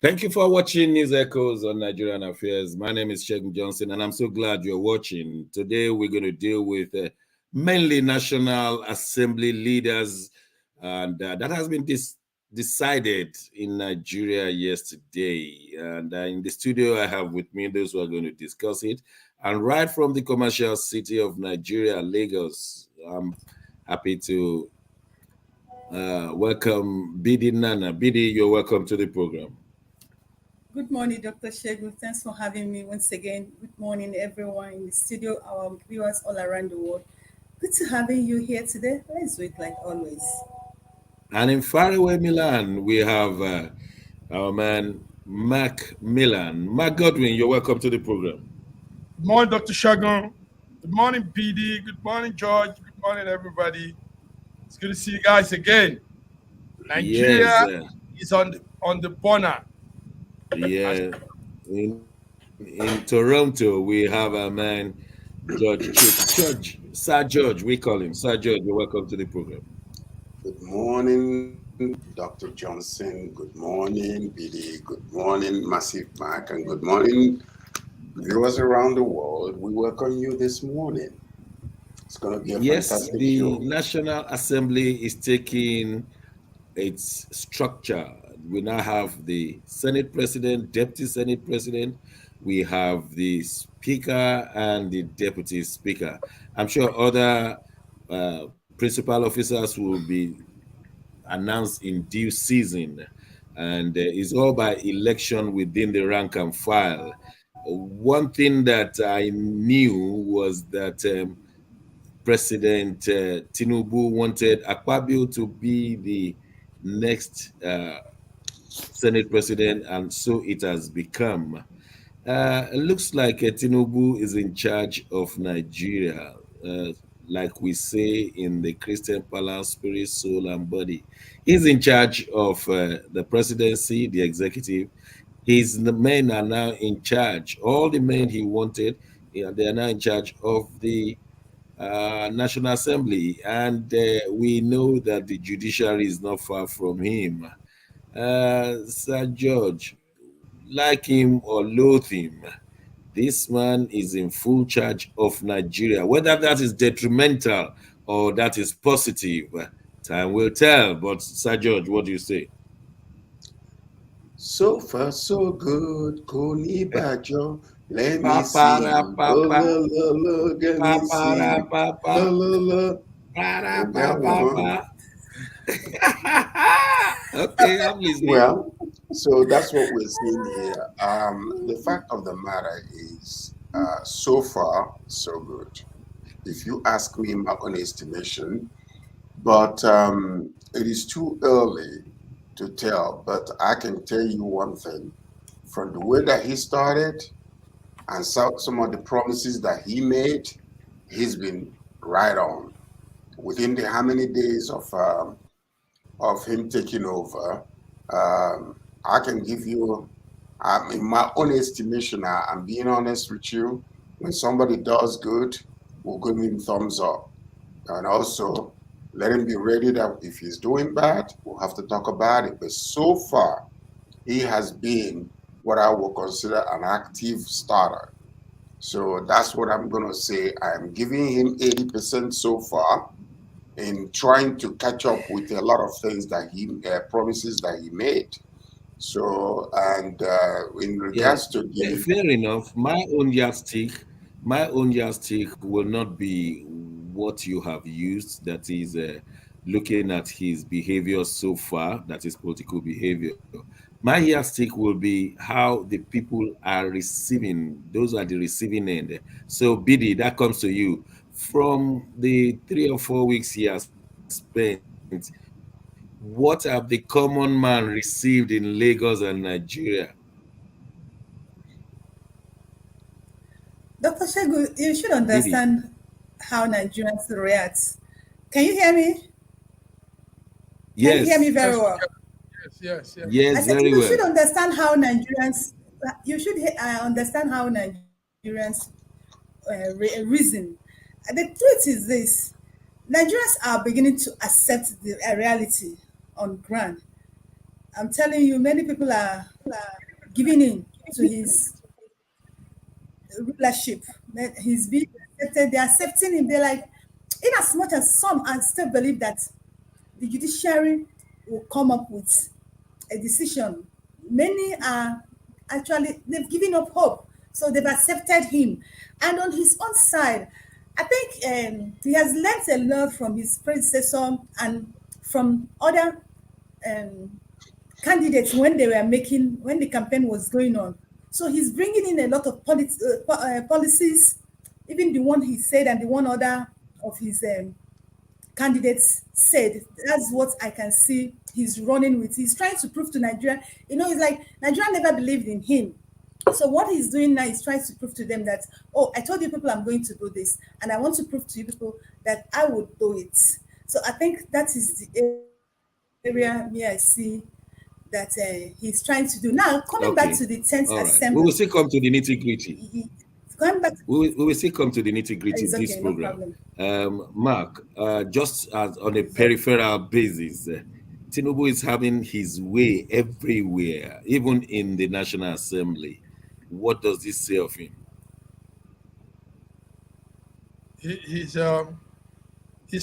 Thank you for watching News Echoes on Nigerian Affairs. My name is Shegun Johnson, and I'm so glad you're watching. Today, we're going to deal with mainly National Assembly leaders, and that has been decided in Nigeria yesterday. And in the studio, I have with me those who are going to discuss it. And right from the commercial city of Nigeria, Lagos, I'm happy to welcome Bidi Nana. Bidi, you're welcome to the program. Good morning, Dr. Shegun. Thanks for having me once again. Good morning, everyone in the studio, our viewers all around the world. Good to having you here today. Let's do it like always. And in faraway Milan, we have our man Mac Milan. Mac Godwin, you're welcome to the program. Good morning, Dr. Shagun. Good morning, PD. Good morning, George. Good morning, everybody. It's good to see you guys again. Yes, Nigeria is on the corner. yeah. In Toronto, we have our man Sir George. We call him Sir George. You're welcome to the program. Good morning, Dr. Johnson. Good morning, BD. Good morning, Massive Mac. And good morning, viewers around the world. We welcome you this morning. It's going to be a fantastic The show. National Assembly is taking its structure. We now have the Senate President, Deputy Senate President. We have the Speaker and the Deputy Speaker. I'm sure other principal officers will be announced in due season, and it's all by election within the rank and file. One thing that I knew was that President Tinubu wanted Akpabio to be the next Senate President, and so it has become. It looks like Tinubu is in charge of Nigeria, like we say in the Christian balance, spirit, soul, and body. He's in charge of the presidency, the executive. His men are now in charge. All the men he wanted, they are now in charge of the National Assembly, and we know that the judiciary is not far from him. Sir George, like him or loathe him, this man is in full charge of Nigeria. Whether that is detrimental or that is positive, time will tell. But Sir George, what do you say? So far, so good. Koni Bajo. Let me Papara see. papa, Let me papara see. papa, para And that one. papa. Okay, I'm listening. Well, so that's what we're seeing here. The fact of the matter is, so far, so good. If you ask me my own estimation, but it is too early to tell. But I can tell you one thing: from the way that he started and some of the promises that he made, he's been right on. Within the how many days of him taking over, I can give you, in my own estimation, I'm being honest with you, when somebody does good, we'll give him thumbs up. And also, let him be ready that if he's doing bad, we'll have to talk about it. But so far, he has been what I would consider an active starter. So that's what I'm going to say. I'm giving him 80% so far in trying to catch up with a lot of things that he promises that he made. So, and in Yeah, regards to the, fair enough. My own yardstick will not be what you have used. That is looking at his behavior so far. That is political behavior. My yardstick will be how the people are receiving. Those are the receiving end. So, Bidi, that comes to you. From the 3 or 4 weeks he has spent, what have the common man received in Lagos and Nigeria? Dr. Shegun, you should Bidi. understand how Nigerians react. Can you hear me? Can you hear me Yes, very Yes, well? yes. I yes, said very you well. should understand how Nigerians, you should understand how Nigerians reason. The truth is this: Nigerians are beginning to accept the reality on ground. I'm telling you, many people are giving in to his rulership. He's being accepted. They're accepting him. They're like, in as much as some and still believe that the judiciary will come up with a decision, many are actually, they've given up hope. So they've accepted him. And on his own side, I think he has learned a lot from his predecessor and from other um, candidates when the campaign was going on. So he's bringing in a lot of policies, even the one he said and the one other of his candidates said. That's what I can see he's running with. He's trying to prove to Nigeria, he's like, Nigeria never believed in him. So what he's doing now is trying to prove to them that, oh, I told you people I'm going to do this, and I want to prove to you people that I would do it. So I think that is the area me I see that he's trying to do. Now, coming back Okay. to the 10th All right. We will Assembly, still come to the nitty gritty. going back, We will still come to the nitty gritty it's this okay, no program. problem. Mark, just as on a It's okay. peripheral basis, Tinubu is having his way everywhere, even in the National Assembly. What does this say of him? He's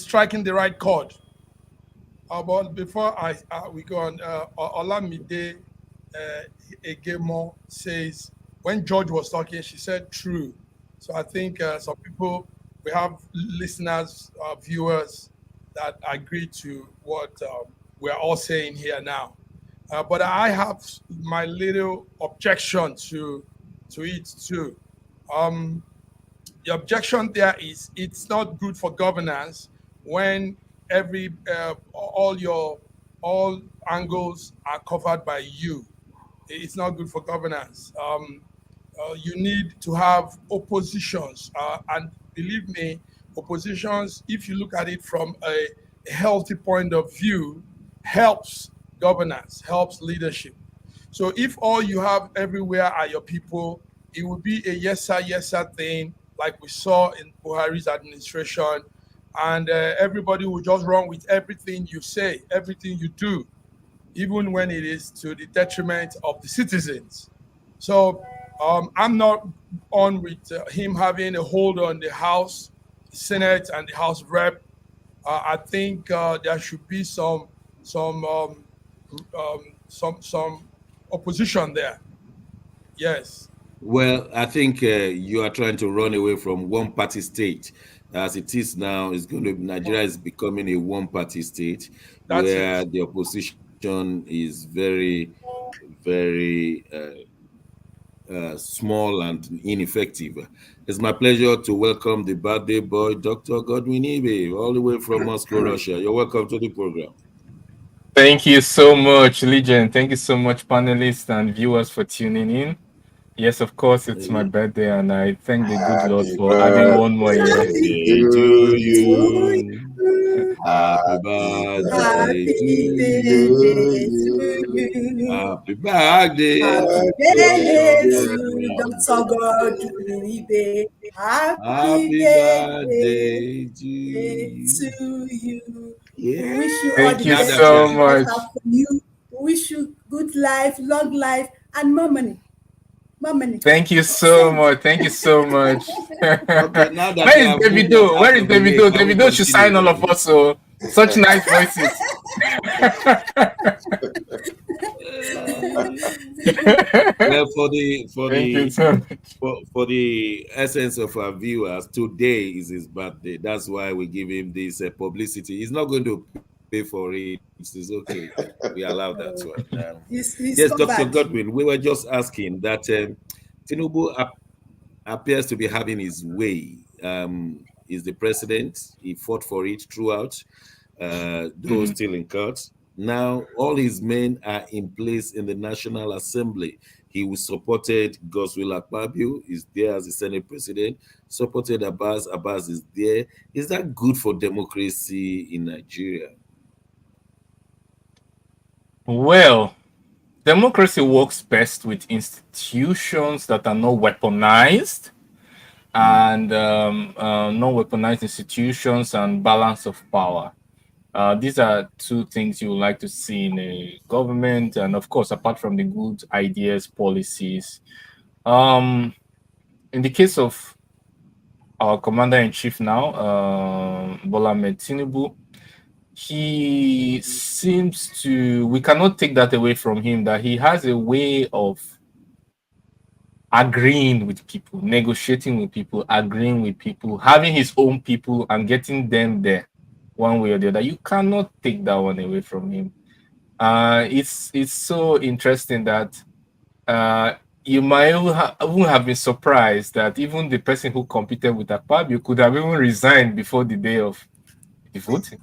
striking the right chord. But before we go on, Olamide Girma says when George was talking, she said true. So I think some people, we have listeners, viewers that agree to what we're all saying here now. But I have my little objection to it too. Um, the objection there is it's not good for governance when all angles are covered by you. It's not good for governance. You need to have oppositions, and believe me, oppositions, if you look at it from a healthy point of view, helps governance, helps leadership. So if all you have everywhere are your people, it will be a yes sir thing, like we saw in Buhari's administration, and everybody will just run with everything you say, everything you do, even when it is to the detriment of the citizens. So I'm not on with him having a hold on the House, the Senate, and the House of Rep. I think there should be some some opposition there. Yes, Well, I think you are trying to run away from one party state. As it is now, Nigeria is becoming a one party state that's where it. the opposition is very, very small and ineffective. It's my pleasure to welcome the birthday boy, Dr. Godwin Ibe, all the way from Moscow, Russia. You're welcome to the program. Thank you so much, Legion. Thank you so much, panelists and viewers, for tuning in. Yes, of course, it's my Yeah. birthday, and I thank the good Lord Happy for adding one more year. birthday Birthday to to To you. you. you, Happy Happy birthday to happy birthday you. birthday to to you. you. Happy birthday, Happy Dr. birthday to Godwin. Dr. Godwin Ibe. Happy Happy birthday birthday to you. to you. We Yeah. wish you all Thank the you Now best that that you so are life much. have for you. We wish you good life, long life, and more money. More money. Thank you so Send. much. Thank you so much. okay, now that Where you is have moved that Davido? Where out is of the way, Davido? can we Davido should continue sign all of then? us. So such nice voices. Well, for the for Thank you the so much. for the essence of our viewers, today is his birthday. That's why we give him this publicity. He's not going to pay for it. It's okay. We allow that one. Oh, Yes, he's Dr. covered. Godwin, we were just asking that Tinubu appears to be having his way. Is the president? He fought for it throughout. Those Mhm. still in court. Now, all his men are in place in the National Assembly. He was supported Godswill Akpabio, is there as the Senate president, supported Abass, Abass is there. Is that good for democracy in Nigeria? Well, democracy works best with institutions that are not weaponized, Mm. and non-weaponized institutions and balance of power. These are two things you would like to see in a government, and of course, apart from the good ideas, policies. Um, in the case of our commander in chief now, Bola Ahmed Tinubu, he seems to, we cannot take that away from him, that he has a way of agreeing with people, negotiating with people, agreeing with people, having his own people and getting them there one way or the other. You cannot take that one away from him. It's so interesting that you might even have been surprised that even the person who competed with Akpabio could have even resigned before the day of the voting.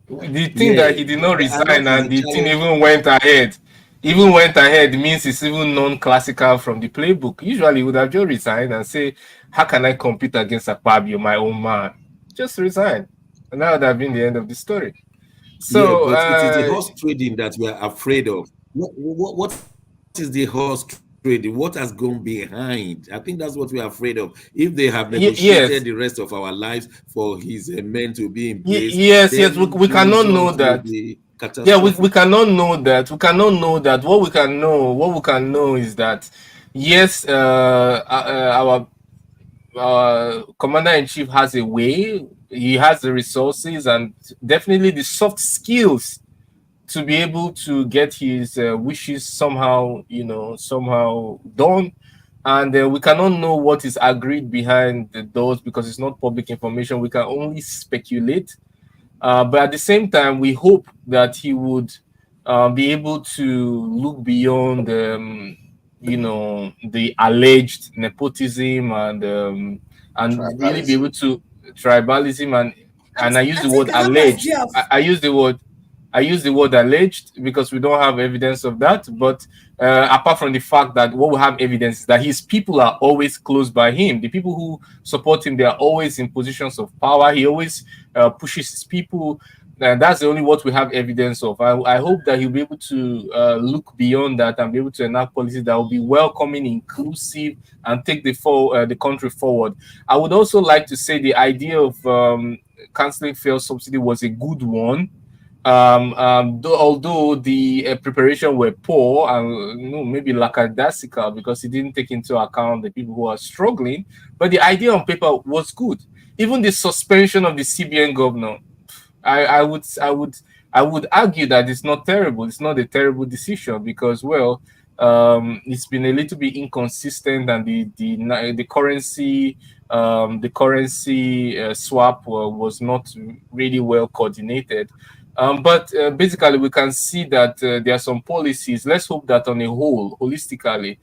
The thing Yeah, that he did not and that resign is and the the thing challenge. even went ahead means it's even non-classical from the playbook. Usually, he would have just resigned and say, "How can I compete against Akpabio, my own man?" Just resign, and that would have been the end of the story. Yeah, So, but it is the horse trading that we are afraid of. What is the horse trading? What has gone behind? I think that's what we are afraid of. If they have negotiated the rest of yes, our lives for his men to be in place, then yes, the we cannot result know will that. be Yeah, catastrophic. we cannot know that. We cannot know that. What we can know is that yes, our commander in chief has a way. He has the resources and definitely the soft skills to be able to get his wishes somehow, somehow done. And we cannot know what is agreed behind the doors because it's not public information. We can only speculate, but at the same time, we hope that he would be able to look beyond, the alleged nepotism and really be able Tribalism. to tribalism and I use I the think word I have an alleged. idea of I use the word alleged because we don't have evidence of that. But apart from the fact that what we have evidence is that his people are always close by him. The people who support him, they are always in positions of power. He always pushes his people. And that's the only what we have evidence of. I hope that he'll be able to look beyond that and be able to enact policies that will be welcoming, inclusive, and take the country forward. I would also like to say the idea of canceling fuel subsidy was a good one, although the preparation were poor and maybe lackadaisical because he didn't take into account the people who are struggling, but the idea on paper was good. Even the suspension of the CBN governor, I would argue that it's not terrible. It's not a terrible decision because, well, it's been a little bit inconsistent, and the currency swap was not really well coordinated. But basically, we can see that there are some policies. Let's hope that on a whole, holistically,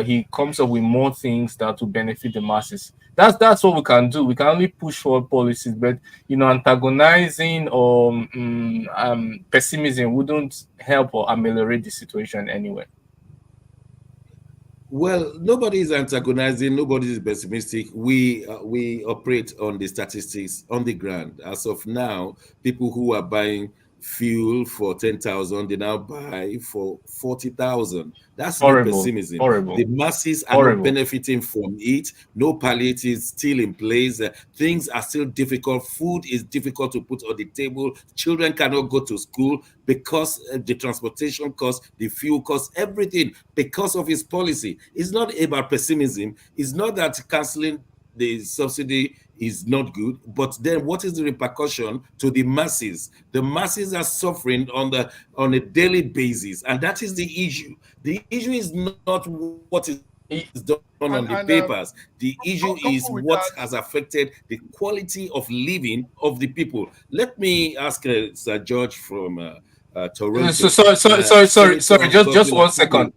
he comes up with more things that will benefit the masses. That's what we can do. We can only push forward policies, but antagonizing or pessimism wouldn't help or ameliorate the situation anyway. Well, nobody is antagonizing. Nobody is pessimistic. We operate on the statistics on the ground. As of now, people who are buying fuel for 10,000, they now buy for 40,000. That's not Horrible, pessimism. The horrible, masses are not horrible. benefiting from it. No palliatives still in place. Things are still difficult. Food is difficult to put on the table. Children cannot go to school because the transportation costs, the fuel costs, everything because of his policy. It's not about pessimism. It's not that canceling the subsidy is not good, but then what is the repercussion to the masses? The masses are suffering on a daily basis, and that is the issue. The issue is not what is done on the papers. And The issue is what has coupled with that, affected the quality of living of the people. Let me ask Sir George from Toronto, Senator Just Godswill one Akpabio. second.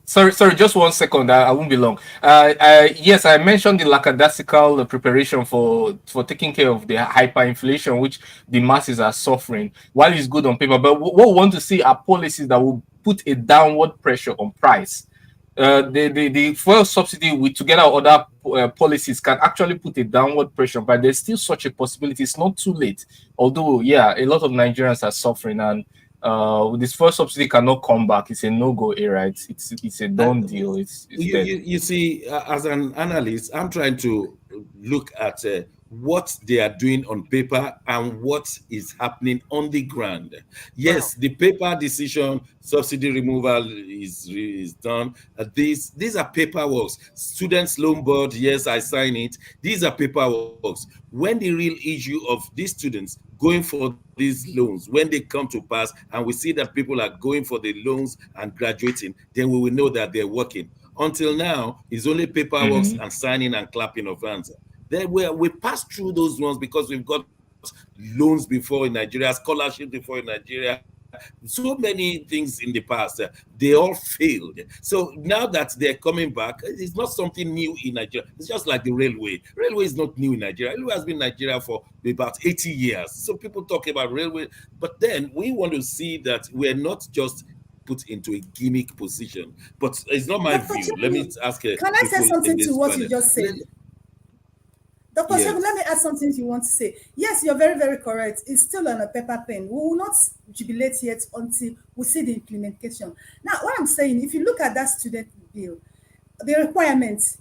Sorry, just 1 second. I won't be long. Yes, I mentioned the lackadaisical preparation for taking care of the hyperinflation, which the masses are suffering. While it's good on paper, but what we want to see are policies that will put a downward pressure on price. The fuel subsidy with together with other policies can actually put a downward pressure, but there's still such a possibility. It's not too late. Although, yeah, a lot of Nigerians are suffering, and this fuel subsidy cannot come back. It's a no-go era. It's a And done deal. It's you, dead. you, you see, as an analyst, I'm trying to look at what they are doing on paper and what is happening on the ground. Wow. Yes, the paper decision, subsidy removal is done. These are paperwork. Students loan board, yes, I sign it. These are paperwork. When the real issue of these students going for these loans, when they come to pass, and we see that people are going for the loans and graduating, then we will know that they're working. Until now, it's only paperwork Mhm. and signing and clapping of hands. Then we pass through those ones because we've got loans before in Nigeria, scholarship before in Nigeria, so many things in the past. They all failed. So now that they're coming back, it's not something new in Nigeria. It's just like the railway. Railway is not new in Nigeria. Railway has been in Nigeria for about 80 years. So people talk about railway, but then we want to see that we're not just put into a gimmick position. But it's not my Dr. view. Let me Chemi, ask can I say people in something to this what you panel. just said? Dr. Segun, let me Yes. add something you want to say. Yes, you're very, very correct. It's still on a paper pen. We will not jubilate yet until we see the implementation. Now, what I'm saying, if you look at that student bill, the requirements,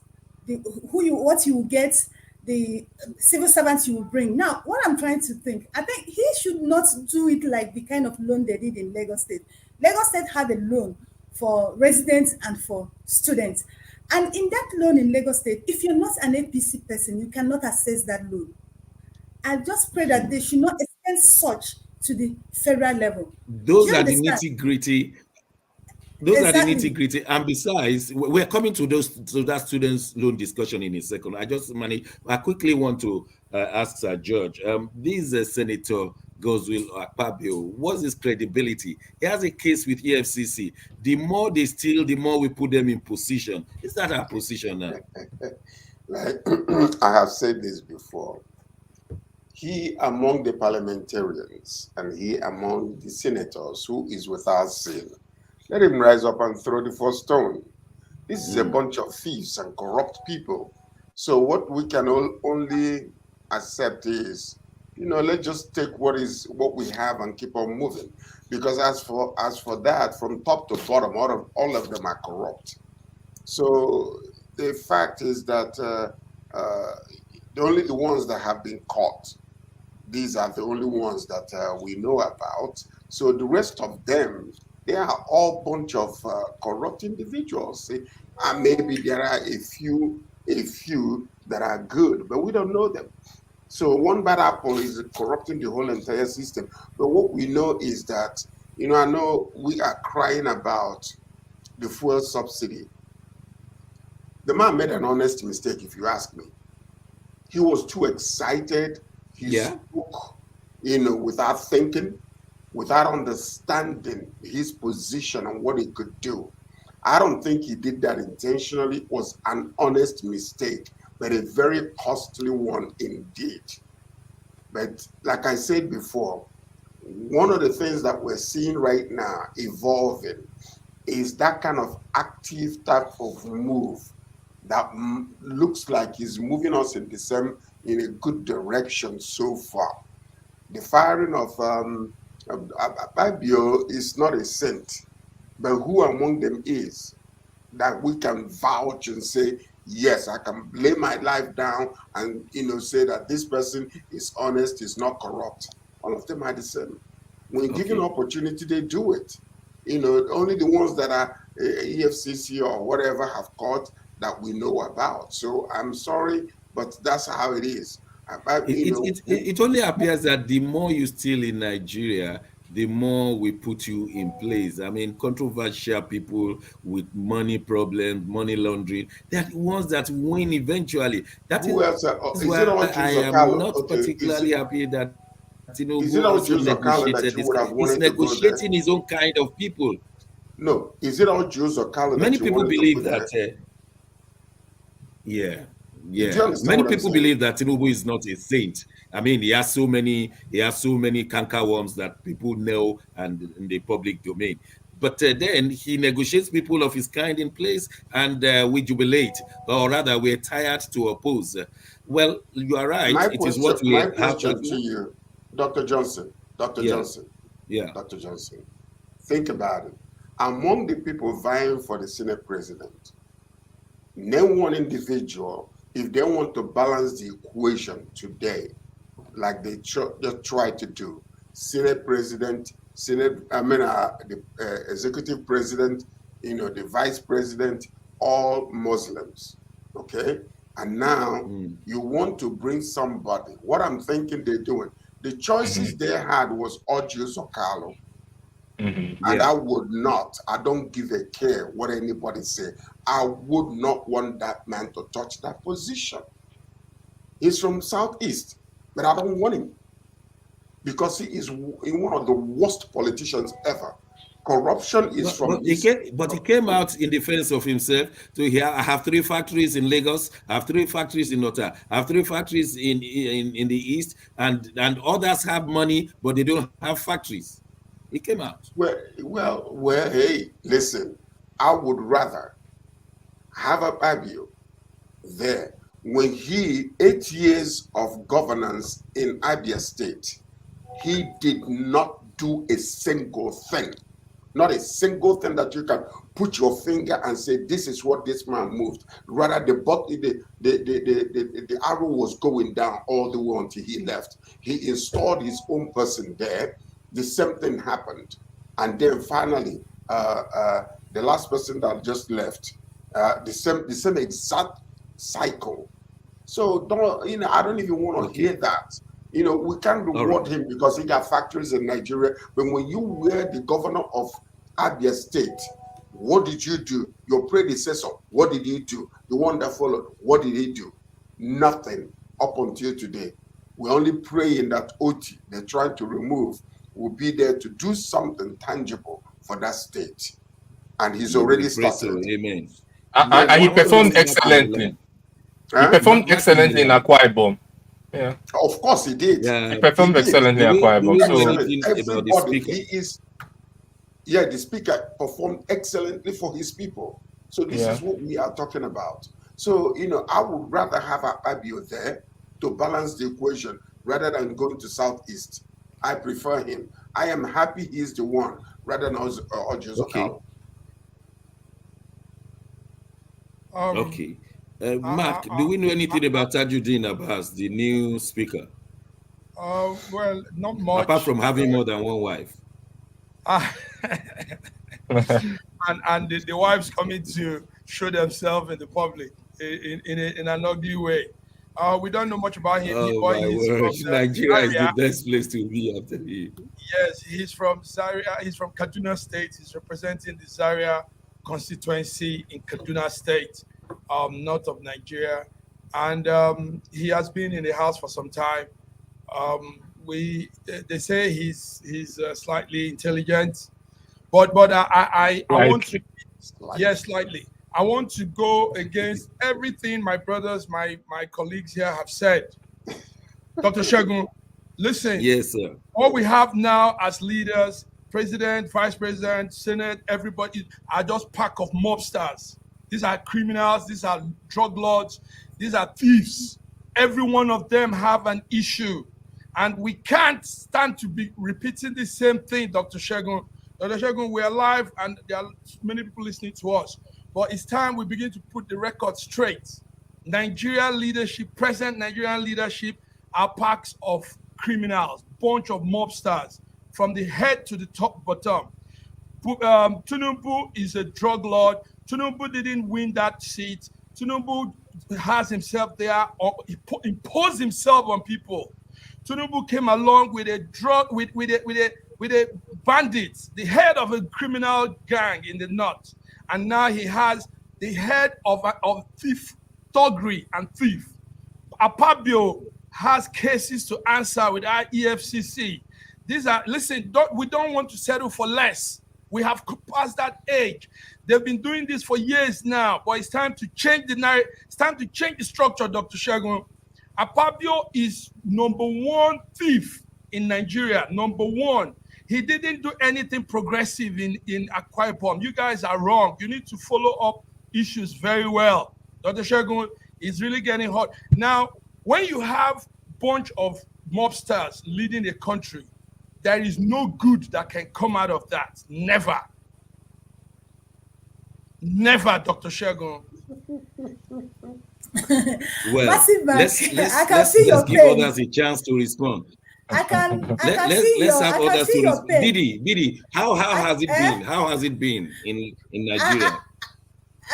what you will get, the civil servants you will bring. Now, what I'm trying to think, I think he should not do it like the kind of loan they did in Lagos State. Lagos State had a loan for residents and for students. And in that loan in Lagos State, if you're not an APC person, you cannot access that loan. I just pray that they should not extend such to the federal level. Do Those you are the understand? nitty gritty. Those are the Exactly. nitty gritty. And besides, we're coming to that students' loan discussion in a second. I quickly want to ask Sir George. This Senator Godswill Akpabio, what's his credibility? He has a case with EFCC. The more they steal, the more we put them in position. Is that our position now? Like I have said this before, he among the parliamentarians and he among the senators who is without sin, let him rise up and throw the first stone. This is a bunch of thieves and corrupt people. So what we can only accept is, let's just take what we have and keep on moving. Because as for that, from top to bottom, all of them are corrupt. So the fact is that only the ones that have been caught, these are the only ones that we know about. So the rest of them, they are all bunch of corrupt individuals. And maybe there are a few that are good, but we don't know them. So one bad apple is corrupting the whole entire system. But what we know is that, I know we are crying about the fuel subsidy. The man made an honest mistake, if you ask me. He was too excited. He Yeah. spoke, without thinking, without understanding his position and what he could do. I don't think he did that intentionally. It was an honest mistake, but a very costly one indeed. But like I said before, one of the things that we're seeing right now evolving is that kind of active type of move that looks like is moving us in a good direction so far. The firing of Akpabio is not a saint, but who among them is that we can vouch and say, yes, I can lay my life down and say that this person is honest, is not corrupt. All of them are the same. When given Okay. opportunity, they do it. Only the ones that are EFCC or whatever have caught that we know about. So I'm sorry, but that's how it is. It only appears that the more you steal in Nigeria, the more we put you in place. I mean, controversial people with money problems, money laundering, they're the ones that win eventually. That Who is else? why Is I it all am Jews or not Kalo? Okay, particularly happy that Tinubu is also it all Jews or negotiated Kalo this. that you would He's have wanted to go negotiating there? his own kind of people. No, is it all Jews or Kalo Many that you people wanted to believe put that. there? Yeah, Do you yeah. understand Many what I'm people saying? believe that Tinubu is not a saint. I mean, he has so many cankerworms that people know and in the public domain. But then he negotiates people of his kind in place, and we jubilate, or rather, we're tired to oppose. Well, you are right. My It is question, what my we have right question to now. you, Dr. Johnson, Dr. Yeah, Johnson, yeah. Dr. Johnson, think about it. Among the people vying for the Senate president, name one individual if they want to balance the equation today, like they just try to do, Senate President, the Executive President, the Vice President, all Muslims, okay? And now you want to bring somebody. What I'm thinking they're doing, the choices they had was Ojus Okalo. And I would not, I don't give a care what anybody say. I would not want that man to touch that position. He's from Southeast, but I don't want him because he is one of the worst politicians ever. Corruption is he came out in defense of himself. So I have 3 factories in Lagos, I have 3 factories in Nota, I have 3 factories in the East, and others have money, but they don't have factories. He came out. Well, hey, listen, I would rather have Akpabio there when 8 years of governance in Abia State, he did not do a single thing. Not a single thing that you can put your finger and say, this is what this man moved. Rather, the arrow was going down all the way until he left. He installed his own person there. The same thing happened. And then finally, the last person that just left, the same exact cycle. So I don't even want to hear that. We can't reward him because he got factories in Nigeria. But when you were the governor of Abia State, what did you do? Your predecessor, what did he do? The one that followed, what did he do? Nothing up until today. We're only praying that OT, they're trying to remove, will be there to do something tangible for that state. And he's already started. Amen. And he performed excellently. He performed excellently in Akwa Ibom. Yeah. Of course he did. Yeah. He performed excellently in Akwa Ibom. The speaker performed excellently for his people. So this is what we are talking about. So, I would rather have Akpabio there to balance the equation rather than going to Southeast. I prefer him. I am happy he's the one rather than Ojus Okalo. Okay. Mark, do we know anything about Tajudeen Abass, the new speaker? Well, not much. Apart from having more than one wife. and the wives coming to show themselves in the public in an ugly way. We don't know much about him. Nigeria is the best place to be after him. Yes, he's from Zaria. He's from Kaduna State. He's representing the Zaria Constituency in Kaduna State, north of Nigeria. And he has been in the house for some time. They say he's slightly intelligent, but I want to slightly. I want to go against everything my brothers, my colleagues here have said. Dr. Segun, listen. Yes, sir. What we have now as leaders, president, vice president, senate, everybody are just pack of mobsters. These are criminals. These are drug lords. These are thieves. Every one of them have an issue. And we can't stand to be repeating the same thing, Dr. Segun. Dr. Segun, we're live and there are many people listening to us. But it's time we begin to put the record straight. Nigerian leadership, present Nigerian leadership are packs of criminals, bunch of mobsters, from the head to the top bottom. Tinubu is a drug lord. Tinubu didn't win that seat. Tinubu has himself there, or imposed himself on people. Tinubu came along with a bandit, the head of a criminal gang in the north, and now he has the head of thief, thuggery, and thief. Akpabio has cases to answer with our EFCC. We don't want to settle for less. We have passed that age. They've been doing this for years now, but it's time to change the narrative. It's time to change the structure, Dr. Segun. Akpabio is #1 thief in Nigeria, #1. He didn't do anything progressive in Akwa Ibom. You guys are wrong. You need to follow up issues very well. Dr. Segun is really getting hot. Now, when you have a bunch of mobsters leading a country, there is no good that can come out of that. Never. Never, Dr. Segun. Well, Massive Mark, let's I let's can let's see let's your give pain. others a chance to respond. I can see Let's your have I can others see to your respond. pain. Bidi, how I has it eh been? How has it been in Nigeria?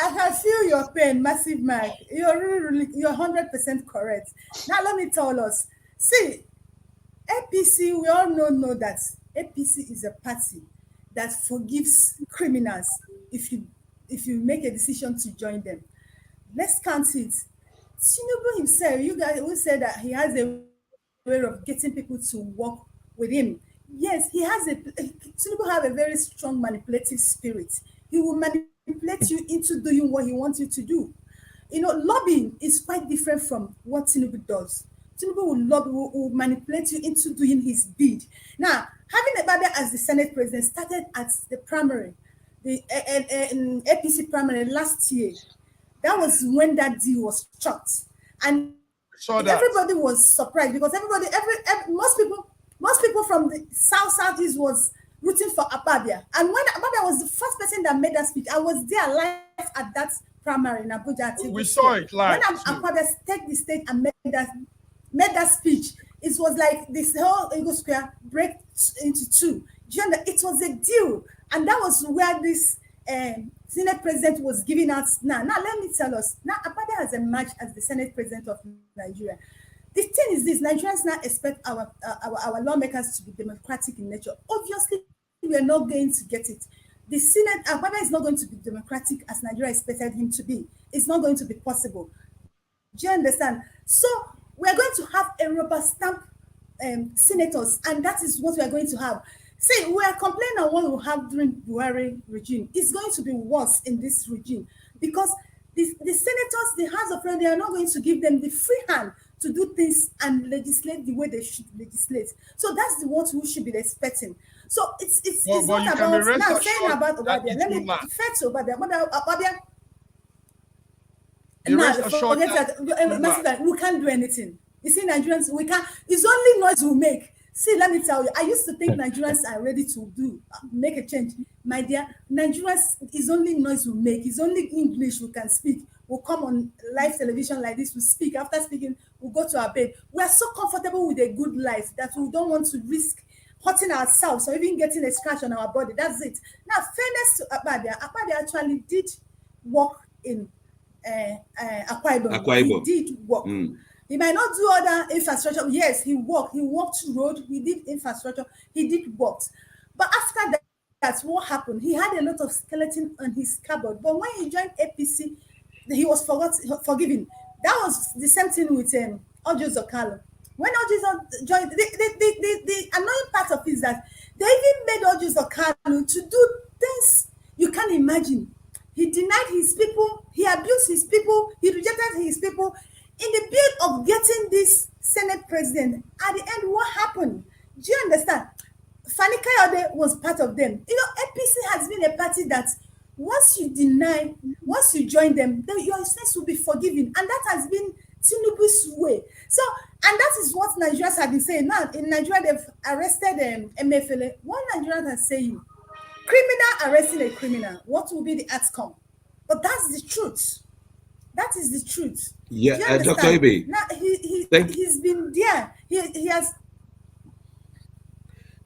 I, I can feel your pain, Massive Mark. You're you're 100% correct. Now let me tell us. See, APC, we all know that APC is a party that forgives criminals if you make a decision to join them. Let's count it. Tinubu himself, you guys who said that he has a way of getting people to work with him. Yes, he has Tinubu have a very strong manipulative spirit. He will manipulate you into doing what he wants you to do. Lobbying is quite different from what Tinubu does. Tinubu will manipulate you into doing his bid. Now, having Ababa as the Senate president started at the primary, the APC primary last year. That was when that deal was struck, and Saw everybody that. was surprised because most people from the southeast was rooting for Akpabio. And when Akpabio was the first person that made that speech, I was there live at that primary in Abuja at Eagle We Square. saw it When live too. Akpabio take the stage and made that speech, it was like this whole Eagle Square break into two. Do you understand? It was a deal, and that was where this Senate president was giving us now. Now let me tell us. Now Akpabio has emerged as the Senate president of Nigeria. The thing is this: Nigerians now expect our lawmakers to be democratic in nature. Obviously, we are not going to get it. The Senate, Akpabio is not going to be democratic as Nigeria expected him to be. It's not going to be possible. Do you understand? So we are going to have a rubber stamp senators, and that is what we are going to have. See, we are complaining on what we have during Buhari regime. It's going to be worse in this regime because the senators, the House of Representatives, they are not going to give them the free hand to do things and legislate the way they should legislate. So that's what we should be expecting. So it's But not you can be about rest now saying assured about that Obabia. it Let will me not. refer to Obabia. Be Now, rest assured forget that that. it will not. We can't do anything. You see, Nigerians, we can't. It's only noise we make. See, let me tell you, I used to think Nigerians are ready to make a change. My dear, Nigerians is only noise we make. It's only English we can speak. We'll come on live television like this, we speak. After speaking, we'll go to our bed. We are so comfortable with a good life that we don't want to risk hurting ourselves or even getting a scratch on our body. That's it. Now, fairness to Akpabio actually did work in Akwa Ibom. Akwa He Ibom. did work. Mm. He might not do other infrastructure. Yes, he worked. He walked road. He did infrastructure. He did work. But after that, what happened? He had a lot of skeleton on his cupboard. But when he joined APC, he was forgiven. That was the same thing with Ojo Zokalo. When Ojo joined, the annoying part of it is that they even made Ojo Zokalo to do things you can't imagine. He denied his people, he abused his people, he rejected his people. In the bid of getting this Senate president, at the end, what happened? Do you understand? Fani Kayode was part of them. APC has been a party that once you join them, then your sins will be forgiven. And that has been Tinubu's way. So, and that is what Nigerians have been saying. Now, in Nigeria, they've arrested MFLA. One Nigerian has saying, criminal arresting a criminal, what will be the outcome? But that's the truth. That is the truth. Yeah, Do you Dr. understand? Ibe, Now thank he's been there. He has.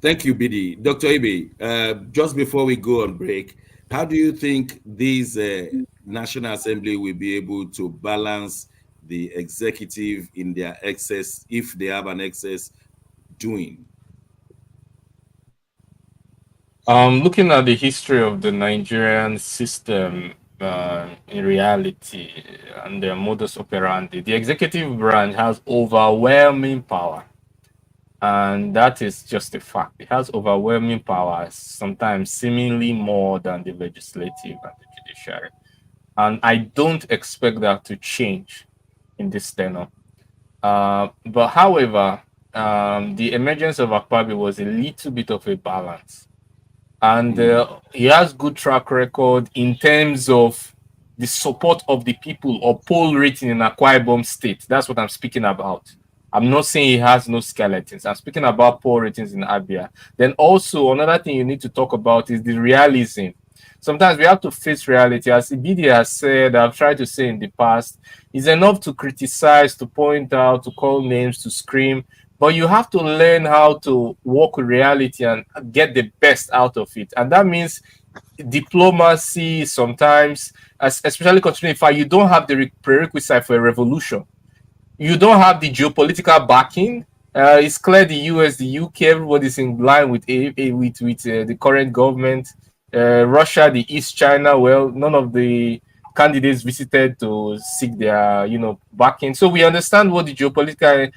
thank you, Bidi. Dr. Ibe, just before we go on break, how do you think this National Assembly will be able to balance the executive in their excess, if they have an excess, doing? Looking at the history of the Nigerian system, in reality, and the modus operandi, the executive branch has overwhelming power, and that is just a fact. It has overwhelming power, sometimes seemingly more than the legislative and the judiciary. And I don't expect that to change in this tenure. But however, the emergence of Akpabio was a little bit of a balance, and he has good track record in terms of the support of the people or poll rating in Akwa Ibom State. That's what I'm speaking about. I'm not saying he has no skeletons. I'm speaking about poll ratings in Abia. Then also another thing you need to talk about is the realism. sometimes we have to face reality. As Ibidi has said, I've tried to say in the past, it's enough to criticize, to point out, to call names, to scream, but you have to learn how to work with reality and get the best out of it. And that means diplomacy sometimes, especially considering if you don't have the prerequisite for a revolution. You don't have the geopolitical backing. It's clear the US, the UK, everybody's in line with the current government. Russia, the East China, well, none of the candidates visited to seek their, backing. So we understand what the geopolitical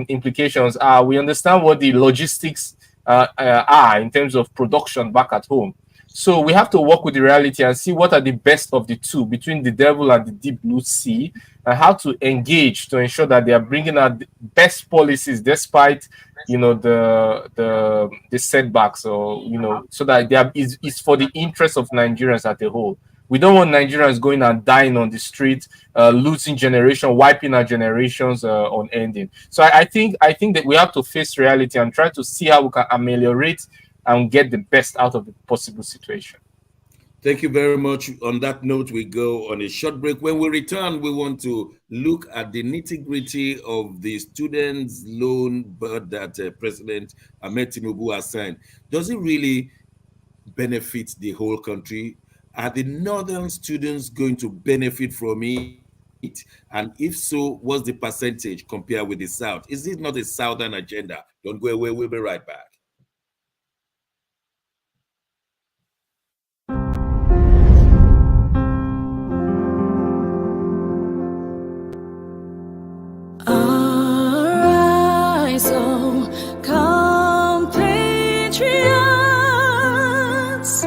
implications are. We understand what the logistics are in terms of production back at home. So we have to work with the reality and see what are the best of the two between the devil and the deep blue sea, and how to engage to ensure that they are bringing out the best policies despite, the setbacks, or so that it's for the interest of Nigerians as a whole. We don't want Nigerians going and dying on the street, losing generation, wiping our generations on ending. So I think that we have to face reality and try to see how we can ameliorate and get the best out of the possible situation. Thank you very much. On that note, we go on a short break. When we return, we want to look at the nitty-gritty of the students' loan bill that President Ahmed Tinubu has signed. Does it really benefit the whole country? Are the northern students going to benefit from it? And if so, what's the percentage compared with the South? Is it not a Southern agenda? Don't go away. We'll be right back. Arise, oh, compatriots,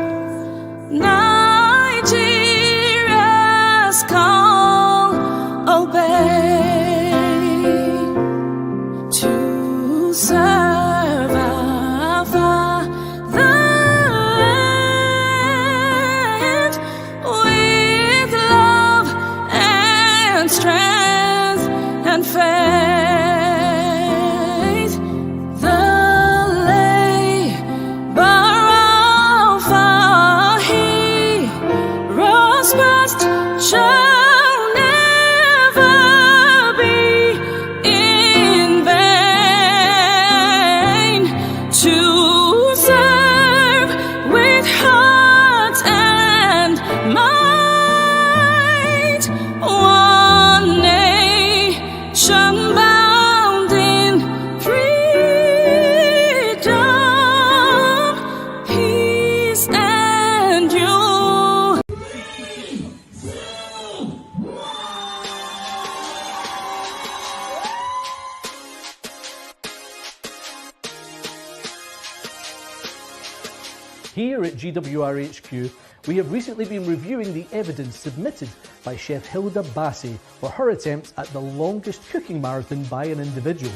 Nigeria's call, obey, to serve our fatherland with love and strength and faith. The labor of our heroes past shall never be in vain. To serve with heart and might, one nation bound in freedom, peace and unity. Here at GWRHQ, we have recently been reviewing the evidence submitted by Chef Hilda Wase for her attempt at the longest cooking marathon by an individual.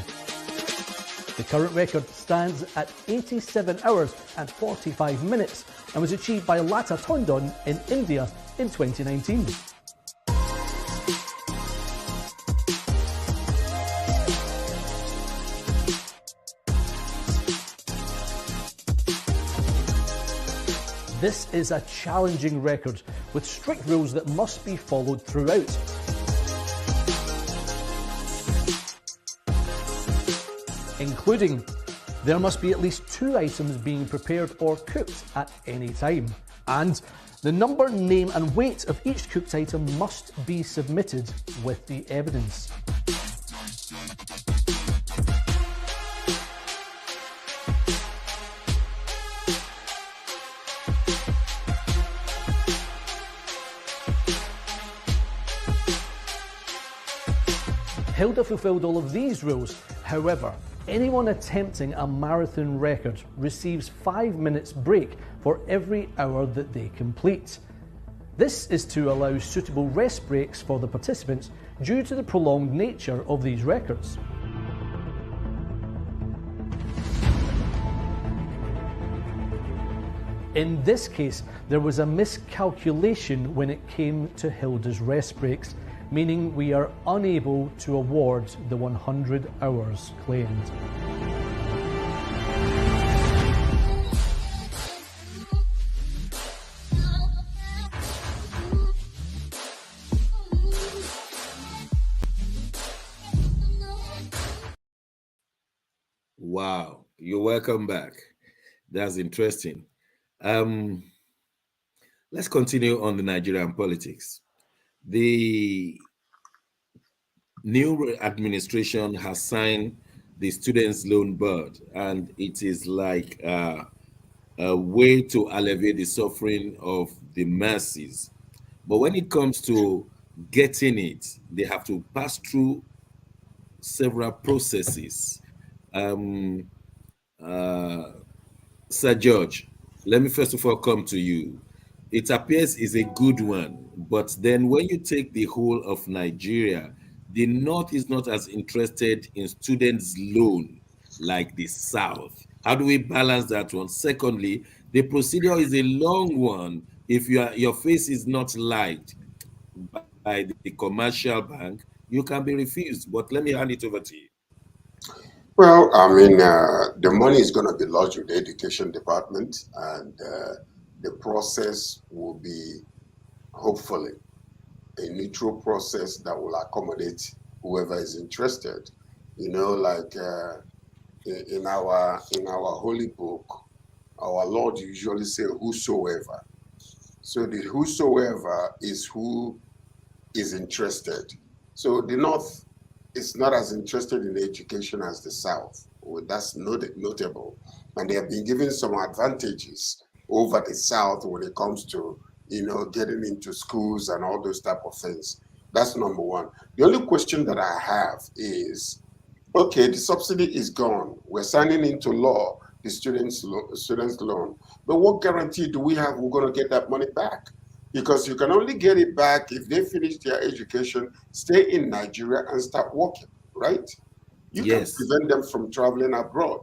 The current record stands at 87 hours and 45 minutes and was achieved by Lata Tondon in India in 2019. This is a challenging record with strict rules that must be followed throughout. Including, there must be at least 2 items being prepared or cooked at any time. And the number, name and weight of each cooked item must be submitted with the evidence. Hilda fulfilled all of these rules. However, anyone attempting a marathon record receives 5 minutes break for every hour that they complete. This is to allow suitable rest breaks for the participants due to the prolonged nature of these records. In this case, there was a miscalculation when it came to Hilda's rest breaks, meaning we are unable to award the 100 hours claimed. Wow, you're welcome back. That's interesting. Um, let's continue on the Nigerian politics. The new administration has signed the students' loan board, and it is like a way to alleviate the suffering of the masses. But when it comes to getting it, they have to pass through several processes. Um, uh, Sir George, let me first of all come to you. It appears is a good one, but then when you take the whole of Nigeria, the North is not as interested in students' loan like the South. How do we balance that one? Secondly, the procedure is a long one. If your face is not liked by the commercial bank, you can be refused. But let me hand it over to you. Well, I mean, the money is going to be lodged with the education department, and the process will be hopefully a neutral process that will accommodate whoever is interested. You know, like in our holy book, our Lord usually say whosoever. So the whosoever is who is interested. So the North is not as interested in education as the South. Well, that's notable. And they have been given some advantages over the South when it comes to, getting into schools and all those type of things. That's number one. The only question that I have is, okay, the subsidy is gone. We're signing into law the students loan. But what guarantee do we have we're going to get that money back? Because you can only get it back if they finish their education, stay in Nigeria and start working, right? You can Yes. prevent them from traveling abroad.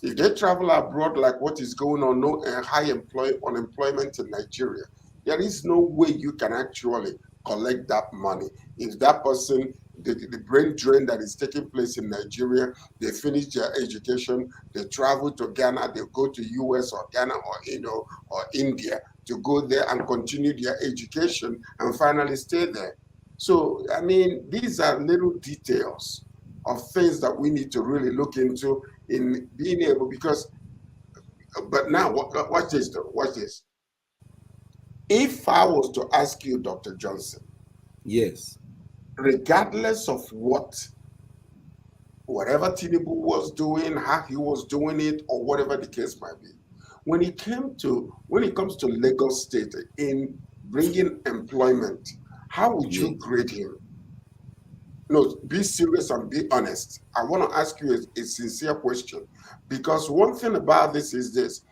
If they travel abroad, like what is going on, no high unemployment in Nigeria, there is no way you can actually collect that money. If that person, the brain drain that is taking place in Nigeria, they finish their education, they travel to Ghana, they go to US or Ghana or India to go there and continue their education and finally stay there. So, I mean, these are little details of things that we need to really look into in being able, but now, watch this though, watch this. If I was to ask you, Dr. Johnson, Yes. regardless of whatever Tinubu was doing, how he was doing it, or whatever the case might be, when it comes to Lagos State in bringing employment, how would you grade him? No, be serious and be honest. I want to ask you a sincere question, because one thing about this is this: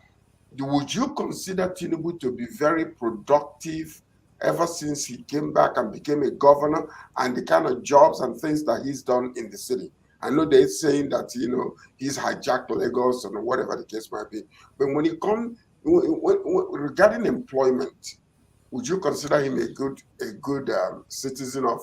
would you consider Tinubu to be very productive ever since he came back and became a governor, and the kind of jobs and things that he's done in the city? I know they're saying that he's hijacked Lagos and whatever the case might be, but when it comes regarding employment, would you consider him a good citizen of?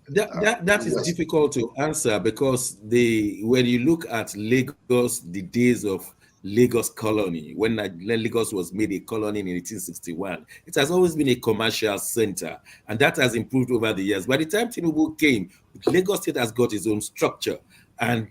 That is Yes. difficult to answer because when you look at Lagos, the days of Lagos colony, when Lagos was made a colony in 1861, it has always been a commercial center, and that has improved over the years. By the time Tinubu came, Lagos State has got its own structure, and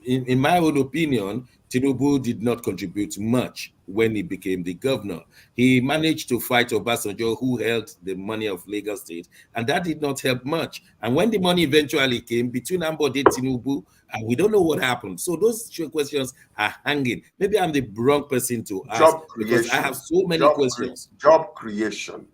in my own opinion, Tinubu did not contribute much when he became the governor. He managed to fight Obasanjo, who held the money of Lagos State, and that did not help much. And when the money eventually came between Ambode Tinubu, and we don't know what happened. So those two questions are hanging. Maybe I'm the wrong person to ask Job because I creation, have so many questions. job creation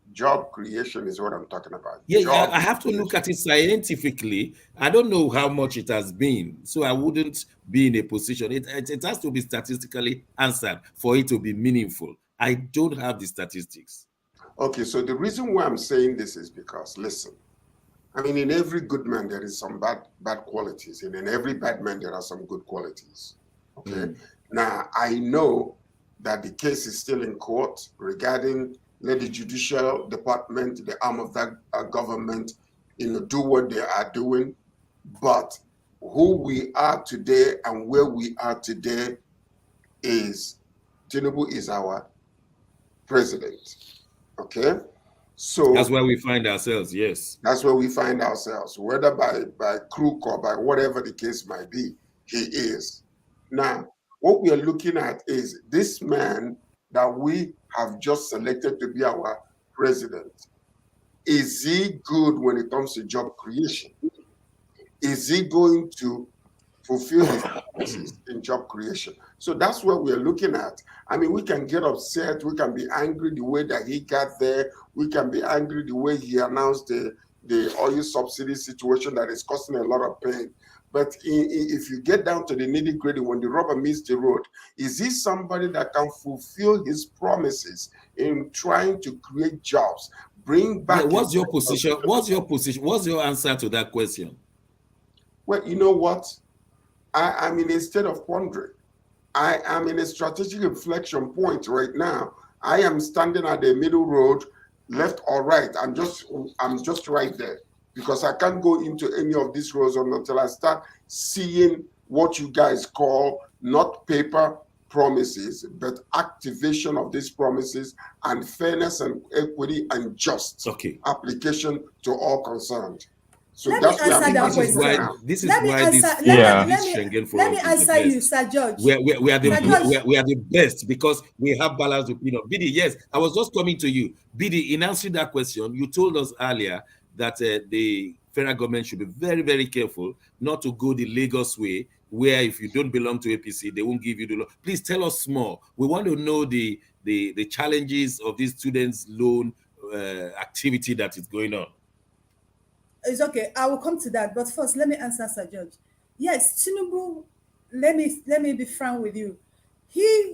is what I'm talking about. Yeah, Job I have to look creation. at it scientifically. I don't know how much it has been, so I wouldn't be in a position. It has to be statistically answered for it to be meaningful. I don't have the statistics. Okay, so the reason why I'm saying this is because, listen, I mean, in every good man there is some bad qualities, and in every bad man there are some good qualities. Okay, now I know that the case is still in court regarding let the judicial department, the arm of that government, do what they are doing. But who we are today and where we are today is Tinubu is our president. Okay, That's so where we find ourselves. Yes. that's where we find ourselves, whether by crook or by whatever the case might be. he is. Now, what we are looking at is this man that we have just selected to be our president. Is he good when it comes to job creation? Is he going to fulfill his promises in job creation? So that's what we're looking at. I mean, we can get upset, we can be angry the way that he got there, we can be angry the way he announced the oil subsidy situation that is causing a lot of pain. But if you get down to the nitty gritty, when the rubber meets the road, is he somebody that can fulfill his promises in trying to create jobs, bring back? Yeah, what's your position? What's your position? What's your answer to that question? Well, you know what? I'm in a state of quandary. I am in a strategic inflection point right now. I am standing at the middle road, left or right. I'm just right there, because I can't go into any of these roads until I start seeing what you guys call not paper promises, but activation of these promises and fairness and equity and just application to all concerned. So let that's me answer that question. This is let me why answer, this let me answer you, Sir George. We are Sir George. we are the best because we have balanced opinion. Bidi, yes, I was just coming to you. Bidi, in answering that question, you told us earlier that the federal government should be very, very careful not to go the Lagos way, where if you don't belong to APC, they won't give you the loan. Please tell us more. We want to know the challenges of this students' loan activity that is going on. It's okay. I will come to that. But first, let me answer Sir George. Yes, Tinubu, let me be frank with you. He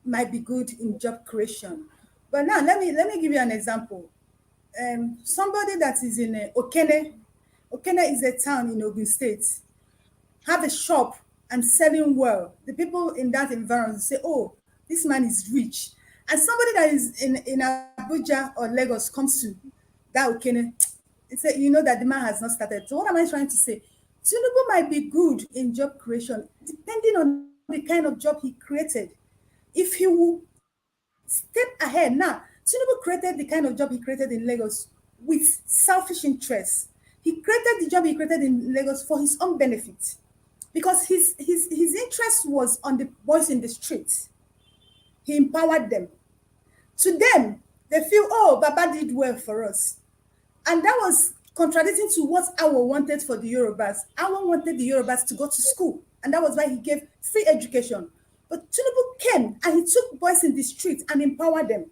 might be good in job creation. But now let me give you an example. Somebody that is in Okene is a town in Ogun State, have a shop and selling well. The people in that environment say, oh, this man is rich. And somebody that is in Abuja or Lagos comes to that Okene, say, you know that the man has not started. So what am I trying to say? Tinubu might be good in job creation, depending on the kind of job he created. If he will step ahead now, Tinubu created the kind of job he created in Lagos with selfish interests. He created the job he created in Lagos for his own benefit, because his interest was on the boys in the streets. He empowered them. To them, they feel, oh, Baba did well for us. And that was contradicting to what Awo wanted for the Yorubas. Awo wanted the Yorubas to go to school, and that was why he gave free education. But Tinubu came and he took boys in the street and empowered them.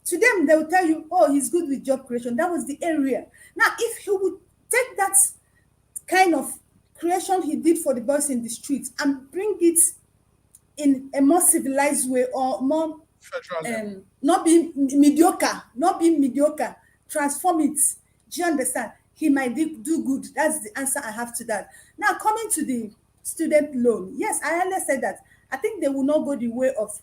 To them, they will tell you, oh, he's good with job creation. That was the area. Now, if he would take that kind of creation he did for the boys in the streets and bring it in a more civilized way, or more, not being mediocre, transform it. Do you understand? He might do good. That's the answer I have to that. Now, coming to the student loan. Yes, I earlier said that. I think they will not go the way of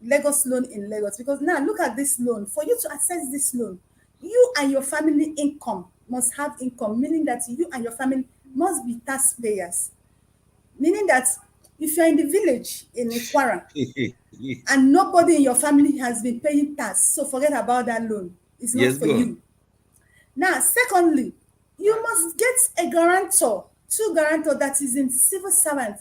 Lagos loan in Lagos, because now look at this loan. For you to access this loan, you and your family income must have income, meaning that you and your family must be taxpayers. Meaning that if you're in the village in Ikwara and nobody in your family has been paying tax, so forget about that loan. It's not for you. Now, secondly, you must get a guarantor, two guarantor that is in civil servant,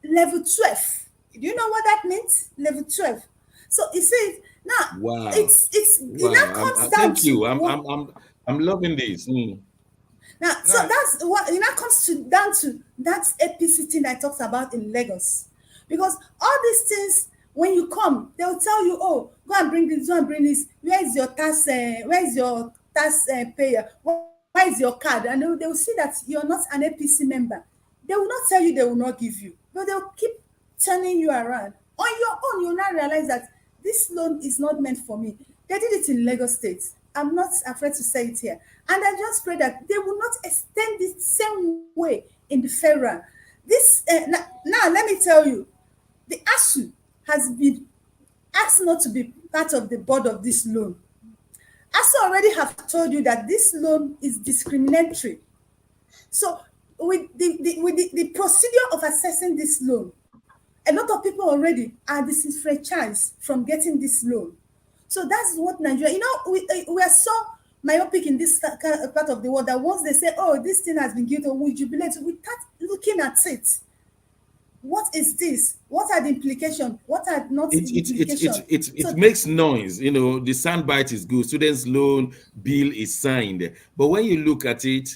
level 12. Do you know what that means? Level 12. So you see, now it's wow. It now comes down thank to you. I'm loving this. Now, so that's what it now comes down to that APC thing I talked about in Lagos. Because all these things, when you come, they'll tell you, oh, go and bring this, where is your tax, payer? Where is your card? And they will see that you're not an APC member. They will not tell you, they will not give you, but they'll keep turning you around. On your own, you'll now realize that this loan is not meant for me. They did it in Lagos State. I'm not afraid to say it here. And I just pray that they will not extend it the same way in the federal. This now, let me tell you, the ASU has been asked not to be part of the board of this loan. ASU already have told you that this loan is discriminatory. So with the procedure of assessing this loan, a lot of people already are disenfranchised from getting this loan. So that's what Nigeria, we are so myopic in this part of the world that once they say, oh, this thing has been given, we jubilate, we start looking at it. what is this? What are the implications? What are not the implications? It makes noise. You know, the soundbite is good. Students' loan bill is signed. But when you look at it,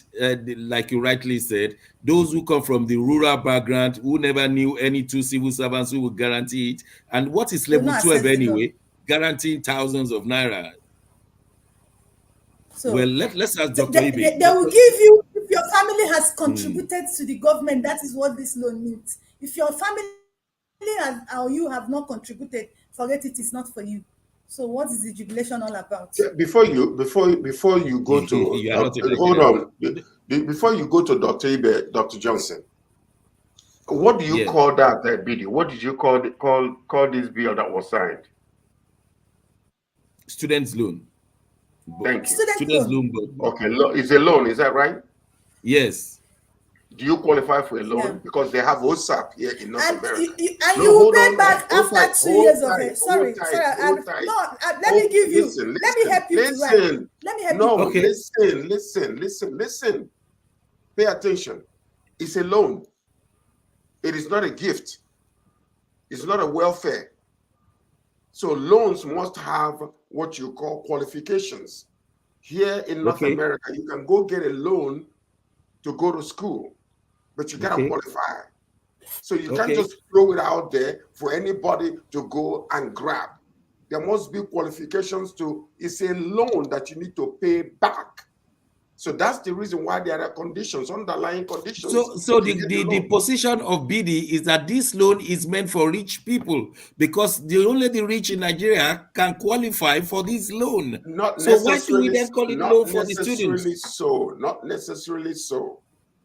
like you rightly said, those who come from the rural background, who never knew any two civil servants who would guarantee it, and what is level 12 anyway, guaranteeing thousands of naira. So well, let's ask Dr. Ibe. They will give you, if your family has contributed to the government, that is what this loan means. If your family or you have not contributed, forget it, it's not for you. So what is the jubilation all about? Before you go to hold on. Before you go to Dr. Ibe, Dr. Johnson, what do you call that bill? What did you call this bill that was signed? Students' loan. Thank you. Students' loan. Okay, it's a loan, is that right? Yes. Do you qualify for a loan? Yeah. Because they have OSAP here in North America. And you will pay back after 2 years of it. Sorry. Let me give you. Let me help you to write. Let me help you. Okay. Listen. Pay attention. It's a loan. It is not a gift. It's not a welfare. So loans must have what you call qualifications. Here in North America, you can go get a loan to go to school, but you gotta qualify. So you can't just throw it out there for anybody to go and grab. There must be qualifications it's a loan that you need to pay back. So that's the reason why there are conditions, underlying conditions. So the position of BD is that this loan is meant for rich people, because only the rich in Nigeria can qualify for this loan. So why do we then call it loan for the students? Not necessarily so.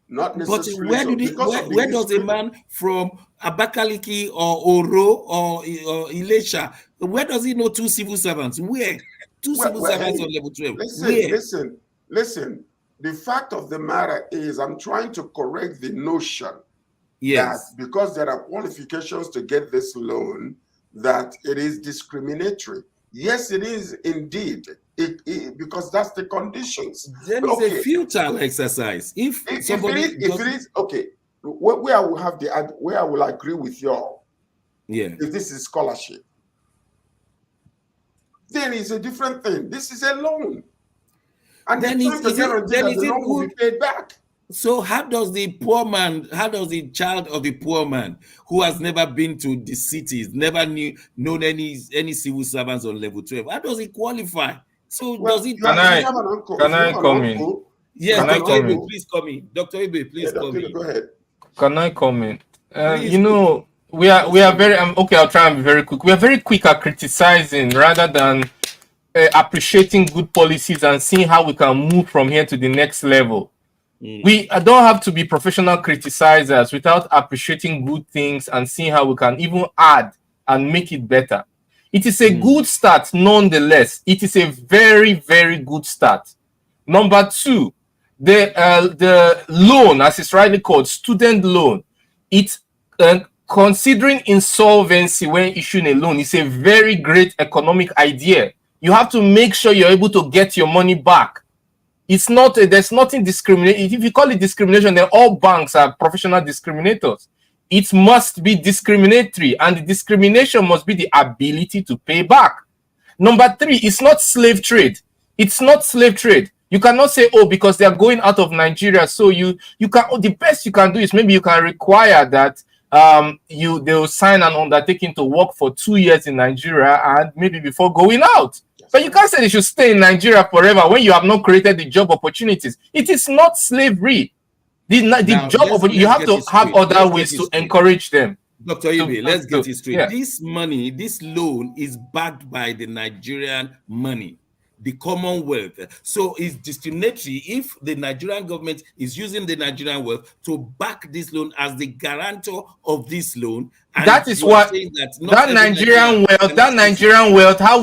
But where does a man from Abakaliki or Oro or Ilesha, where does he know two civil servants? Where? Two civil servants on level 12. Listen. The fact of the matter is, I'm trying to correct the notion that because there are qualifications to get this loan, that it is discriminatory. Yes, it is indeed. Because that's the conditions. Then it's a futile exercise. If it is okay, where I will agree with y'all. Yeah. If this is scholarship, then it's a different thing. This is a loan. And then the loan will be paid back. So how does the child of the poor man who has never been to the cities, never known any civil servants on level 12, how does he qualify? So does he? Can I comment? Yes, Dr. Ibe, please come in. Dr. Ibe, please come in. Go ahead. Can I comment? We are very okay. I'll try and be very quick. We are very quick at criticizing rather than appreciating good policies and seeing how we can move from here to the next level. We don't have to be professional criticizers without appreciating good things and seeing how we can even add and make it better. It is a good start, nonetheless. It is a very, very good start. Number two, the loan, as it's rightly called, student loan, it's considering insolvency when issuing a loan is a very great economic idea. You have to make sure you're able to get your money back. It's not, there's nothing discriminating. If you call it discrimination, then all banks are professional discriminators. It must be discriminatory, and the discrimination must be the ability to pay back. Number three, it's not slave trade. It's not slave trade. You cannot say, oh, because they are going out of Nigeria, so you can. The best you can do is maybe you can require that they will sign an undertaking to work for 2 years in Nigeria and maybe before going out. But you can't say they should stay in Nigeria forever when you have not created the job opportunities. It is not slavery. The job opportunity, you have to have other ways to encourage them. Dr. Ibe, let's get it straight. Yeah. This money, this loan is backed by the Nigerian money, the Commonwealth. So it's discriminatory if the Nigerian government is using the Nigerian wealth to back this loan as the guarantor of this loan. And that is what that Nigerian wealth, how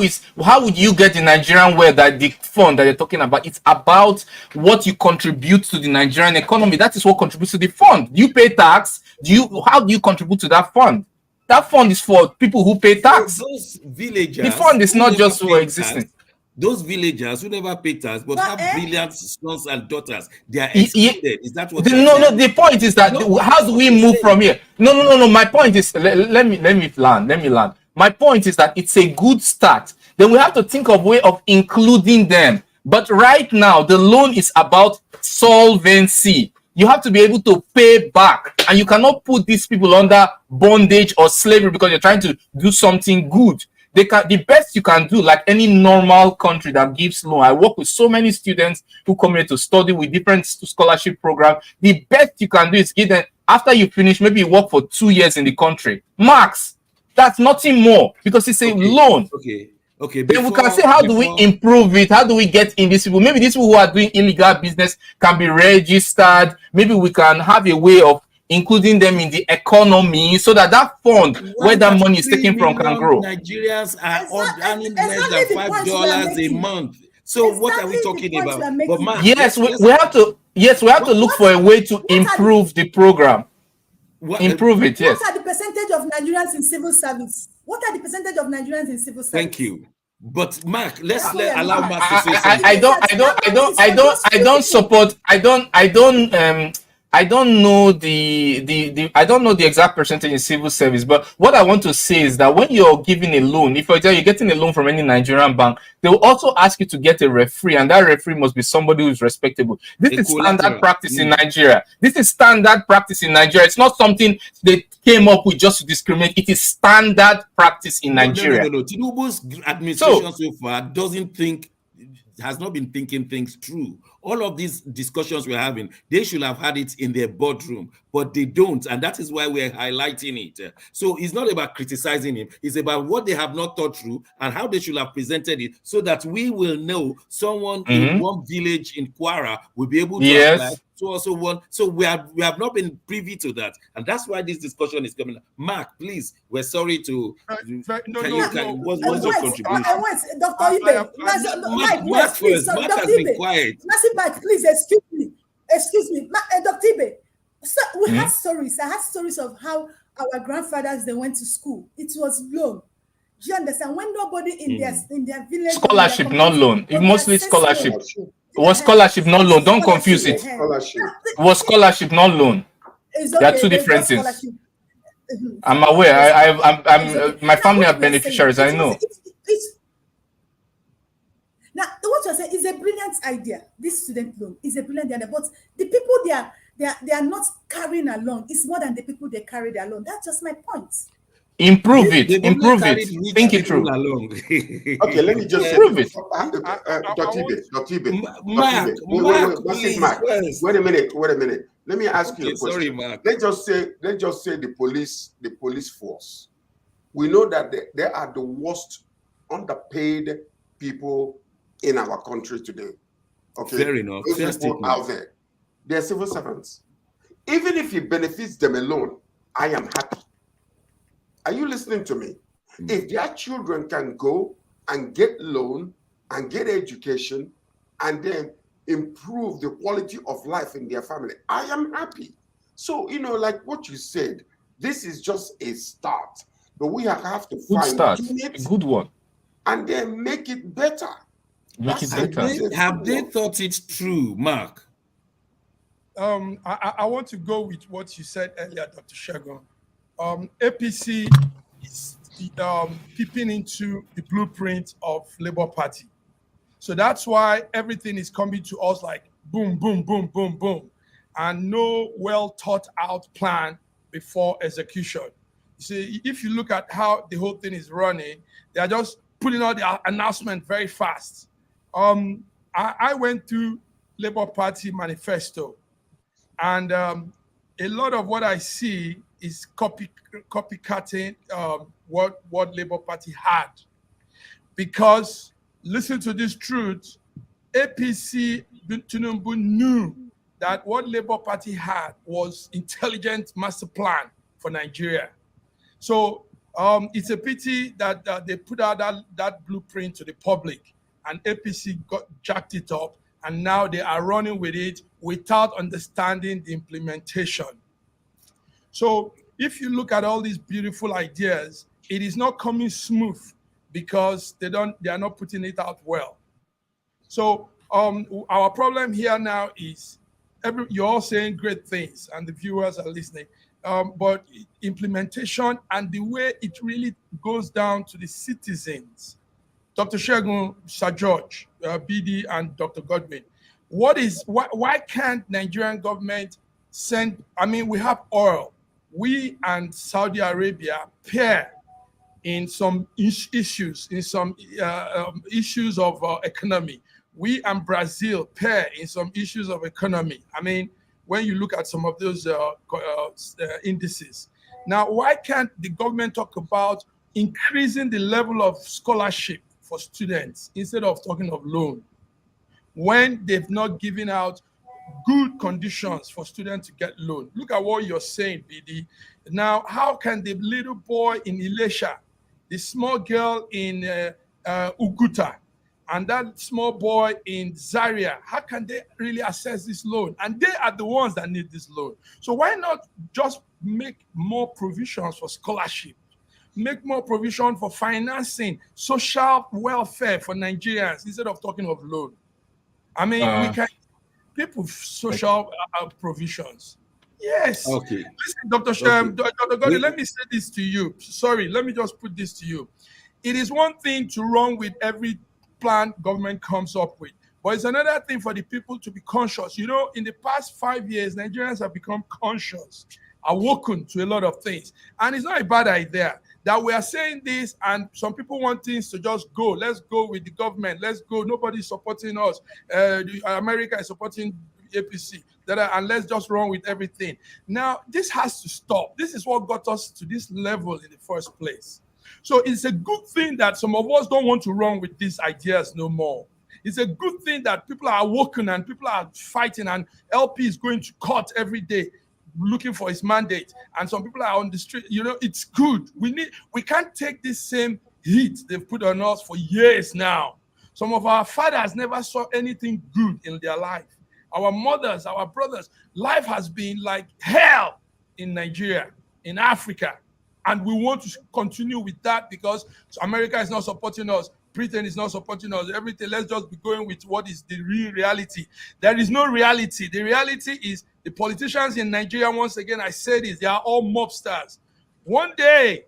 would you get the Nigerian wealth, that the fund that you're talking about? It's about what you contribute to the Nigerian economy. That is what contributes to the fund. You pay tax. How do you contribute to that fund? That fund is for people who pay tax. So those villagers, the fund is not just for existing. Those villagers who never pay tax but But, have brilliant sons and daughters, they are Y- y- excluded. Is that what you're No, saying? the point is that No, how do we move from here? No. My point is, let me land. My point is that it's a good start. Then we have to think of way of including them. But right now, the loan is about solvency. You have to be able to pay back, and you cannot put these people under bondage or slavery because you're trying to do something good. The best you can do, like any normal country that gives loan. I work with so many students who come here to study with different scholarship programs. The best you can do is give them, after you finish, maybe you work for 2 years in the country. Max, that's nothing more because it's a loan. Okay. Then we can say, how do we improve it? How do we get in these people? Maybe these people who are doing illegal business can be registered. Maybe we can have a way of including them in the economy so that fund where that money is taken from can grow. Nigerians are earning Exactly less the than point you are $5 a making. month. So what are we Exactly the talking point about? you are making. But Mark, Yes, let's- we have to. Yes, we have to look for a way to improve the program. Improve it. Yes. What are the percentage of Nigerians in civil service? What are the percentage of Nigerians in civil service? Thank you. But Mark, let's That's where allow I'm Mark to say something. I don't know the exact percentage in civil service, but what I want to say is that when you're giving a loan, if for example you're getting a loan from any Nigerian bank, they will also ask you to get a referee, and that referee must be somebody who is respectable. This is standard practice in Nigeria. This is standard practice in Nigeria. It's not something they came up with just to discriminate. It is standard practice in Nigeria. No. Tinubu's administration so far has not been thinking things through. All of these discussions we're having, they should have had it in their boardroom, but they don't, and that is why we're highlighting it. So it's not about criticizing him, it's about what they have not thought through and how they should have presented it so that we will know someone in one village in Kwara will be able to apply. So we have not been privy to that, and that's why this discussion is coming. Mark, please, we're sorry to. What's your contribution? I want Dr. Ibe. Mark first. Mark has been quiet. Please excuse me, Dr. Ibe. So we had stories. I had stories of how our grandfathers they went to school. It was loan. Do you understand? When nobody in their village scholarship, not loan. It mostly scholarship. It was scholarship, not loan. Don't confuse it. It was scholarship, not loan. There are two different things. I'm aware. I'm my family are beneficiaries. I know. Now, what you're saying is a brilliant idea. This student loan is a brilliant idea, but the people they are not carrying along. It's more than the people they carried along. That's just my point. Improve it. Think it through. Okay, let me just improve it. Dr. Ibe. Wait a minute. Let me ask you a question. Sorry, Mark. Let's just say the police force. We know that they are the worst underpaid people in our country today. Okay, fair enough. Those people out there, they're civil servants. Even if it benefits them alone, I am happy. Are you listening to me? If their children can go and get loan and get education and then improve the quality of life in their family, I am happy. So, like what you said, this is just a start, but we have to find a good one, and then make it better. Have they thought it through, Mark? I want to go with what you said earlier, Dr. Shegun. APC is peeping into the blueprint of Labour Party. So that's why everything is coming to us like boom, boom, boom, boom, boom, and no well thought out plan before execution. See, if you look at how the whole thing is running, they are just putting out the announcement very fast. I went through Labour Party manifesto, and a lot of what I see is copycatting what Labour Party had. Because, listen to this truth, APC Tinubu knew that what Labour Party had was intelligent master plan for Nigeria. So it's a pity that they put out that blueprint to the public, and APC jacked it up, and now they are running with it without understanding the implementation. So if you look at all these beautiful ideas, it is not coming smooth because they are not putting it out well. So our problem here now is you're all saying great things and the viewers are listening, but implementation and the way it really goes down to the citizens. Dr. Shegun, Sir George, BD, and Dr. Godwin, why can't Nigerian government send? I mean, we have oil. We and Saudi Arabia pair in some issues, in some issues of economy. We and Brazil pair in some issues of economy. I mean, when you look at some of those indices. Now, why can't the government talk about increasing the level of scholarship for students instead of talking of loan, when they've not given out good conditions for students to get loan? Look at what you're saying, BD. Now, how can the little boy in Ilesha, the small girl in Uguta, and that small boy in Zaria, how can they really access this loan? And they are the ones that need this loan. So why not just make more provisions for scholarship? Make more provision for financing social welfare for Nigerians instead of talking of loan. I mean, we can people social provisions. Yes. Okay. Listen, Dr. Gordon, let me say this to you. Sorry, let me just put this to you. It is one thing to run with every plan government comes up with, but it's another thing for the people to be conscious. You know, in the past 5 years, Nigerians have become conscious, awoken to a lot of things. And it's not a bad idea that we are saying this, and some people want things to just go. Let's go with the government. Let's go. Nobody's supporting us. America is supporting APC. And let's just run with everything. Now, this has to stop. This is what got us to this level in the first place. So it's a good thing that some of us don't want to run with these ideas no more. It's a good thing that people are awoken and people are fighting, and LP is going to court every day looking for his mandate, and some people are on the street. You know, it's good. We can't take this same heat they've put on us for years now. Some of our fathers never saw anything good in their life. Our mothers, our brothers, life has been like hell in Nigeria, in Africa. And we want to continue with that because America is not supporting us. Britain is not supporting us. Everything, let's just be going with what is the real reality. There is no reality. The reality is the politicians in Nigeria, once again, I said this, they are all mobsters. One day,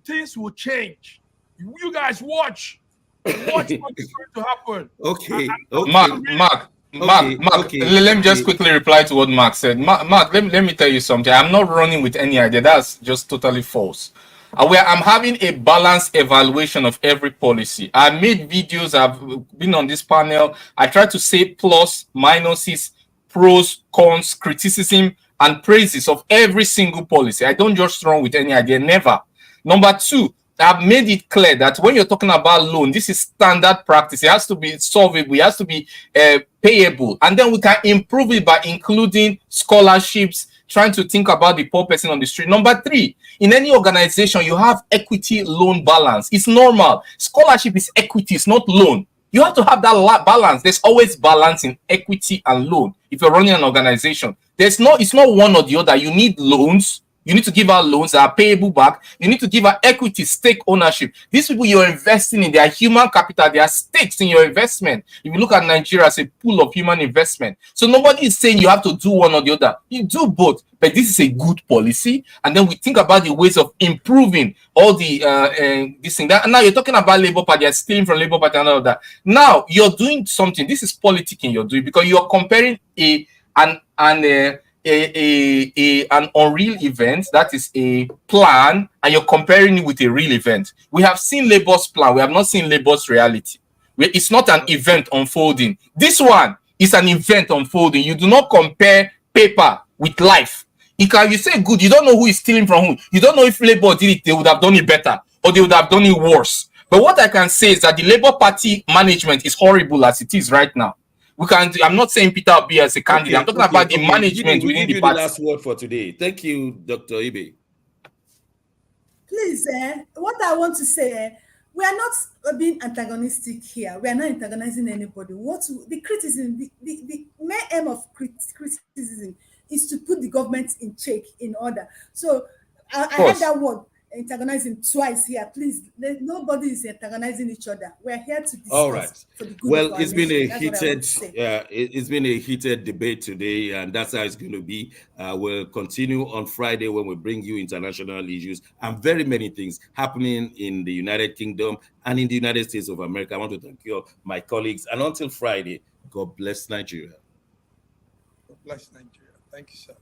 things will change. You guys watch. Watch what's going to happen. Okay. Mark, let me just quickly reply to what Mark said. Mark, let me tell you something. I'm not running with any idea. That's just totally false. I'm having a balanced evaluation of every policy. I made videos, I've been on this panel. I try to say plus, minuses, pros, cons, criticism, and praises of every single policy. I don't just run with any idea, never. Number two, I've made it clear that when you're talking about loan, this is standard practice. It has to be solvable. It has to be payable. And then we can improve it by including scholarships, trying to think about the poor person on the street. Number three, in any organization, you have equity loan balance. It's normal. Scholarship is equity, it's not loan. You have to have that balance. There's always balance in equity and loan. If you're running an organization, it's not one or the other. You need loans. You need to give out loans that are payable back. You need to give out equity, stake ownership. These people you're investing in, they are human capital. They are stakes in your investment. If you look at Nigeria as a pool of human investment. So nobody is saying you have to do one or the other. You do both. But this is a good policy. And then we think about the ways of improving all the this thing. And now you're talking about Labour Party. You're stealing from Labour Party and all of that. Now you're doing something. This is politicking you're doing because you're comparing an unreal event, that is a plan, and you're comparing it with a real event. We have seen Labour's plan. We have not seen Labour's reality. It's not an event unfolding. This one is an event unfolding. You do not compare paper with life. You say good, you don't know who is stealing from whom. You don't know if Labour did it, they would have done it better, or they would have done it worse. But what I can say is that the Labour Party management is horrible as it is right now. I'm not saying Peter Obi as a candidate. I'm talking about the management within the party. The last word for today. Thank you, Dr. Ibe. Please, what I want to say, we are not being antagonistic here. We are not antagonizing anybody. The criticism, the main aim of criticism is to put the government in check, in order. So I heard that word. antagonizing twice here. Please, nobody is antagonizing each other. We're here to discuss All right. for the good Well, of our it's been a nation. That's what I want to say. it's been a heated debate today, and that's how it's going to be. We'll continue on Friday when we bring you international issues and very many things happening in the United Kingdom and in the United States of America. I want to thank you, my colleagues, and until Friday, God bless Nigeria. God bless Nigeria. Thank you, sir.